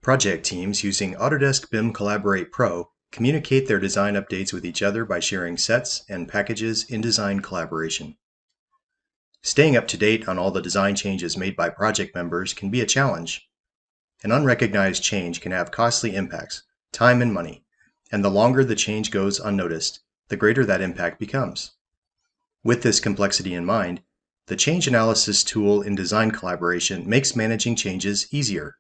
Project teams using Autodesk BIM Collaborate Pro communicate their design updates with each other by sharing sets and packages in design collaboration. Staying up to date on all the design changes made by project members can be a challenge. An unrecognized change can have costly impacts, time and money, and the longer the change goes unnoticed, the greater that impact becomes. With this complexity in mind, the change analysis tool in design collaboration makes managing changes easier.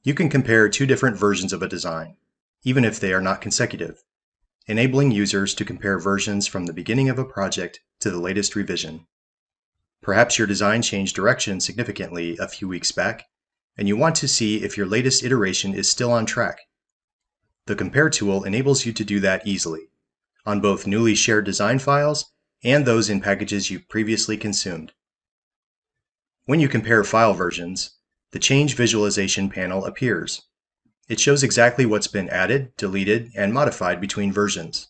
You can compare two different versions of a design, even if they are not consecutive, enabling users to compare versions from the beginning of a project to the latest revision. Perhaps your design changed direction significantly a few weeks back, and you want to see if your latest iteration is still on track. The Compare tool enables you to do that easily, on both newly shared design files and those in packages you previously consumed. When you compare file versions, the Change Visualization panel appears. It shows exactly what's been added, deleted, and modified between versions.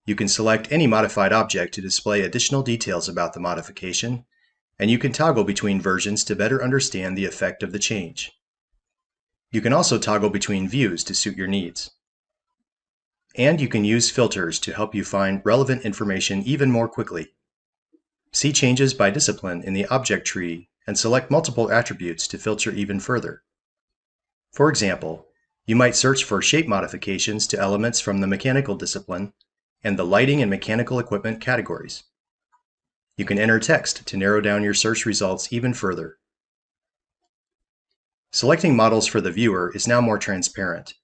You can select any modified object to display additional details about the modification, and you can toggle between versions to better understand the effect of the change. You can also toggle between views to suit your needs. And you can use filters to help you find relevant information even more quickly. See changes by discipline in the object tree and select multiple attributes to filter even further. For example, you might search for shape modifications to elements from the mechanical discipline and the lighting and mechanical equipment categories. You can enter text to narrow down your search results even further. Selecting models for the viewer is now more transparent.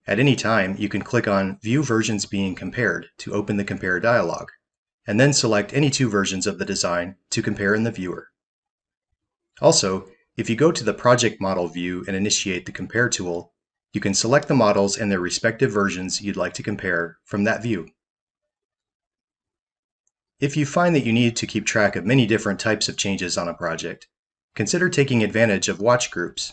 At any time, you can click on View Versions Being Compared to open the Compare dialog, and then select any two versions of the design to compare in the viewer. Also, if you go to the Project Model view and initiate the Compare tool, you can select the models and their respective versions you'd like to compare from that view. If you find that you need to keep track of many different types of changes on a project, consider taking advantage of watch groups.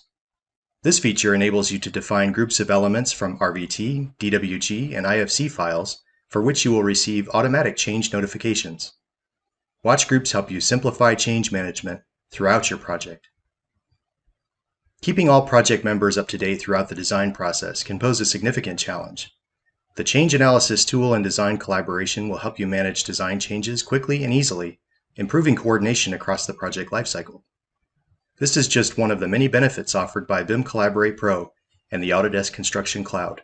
This feature enables you to define groups of elements from RVT, DWG, and IFC files for which you will receive automatic change notifications. Watch groups help you simplify change management throughout your project. Keeping all project members up to date throughout the design process can pose a significant challenge. The Change Analysis tool in design collaboration will help you manage design changes quickly and easily, improving coordination across the project lifecycle. This is just one of the many benefits offered by BIM Collaborate Pro and the Autodesk Construction Cloud.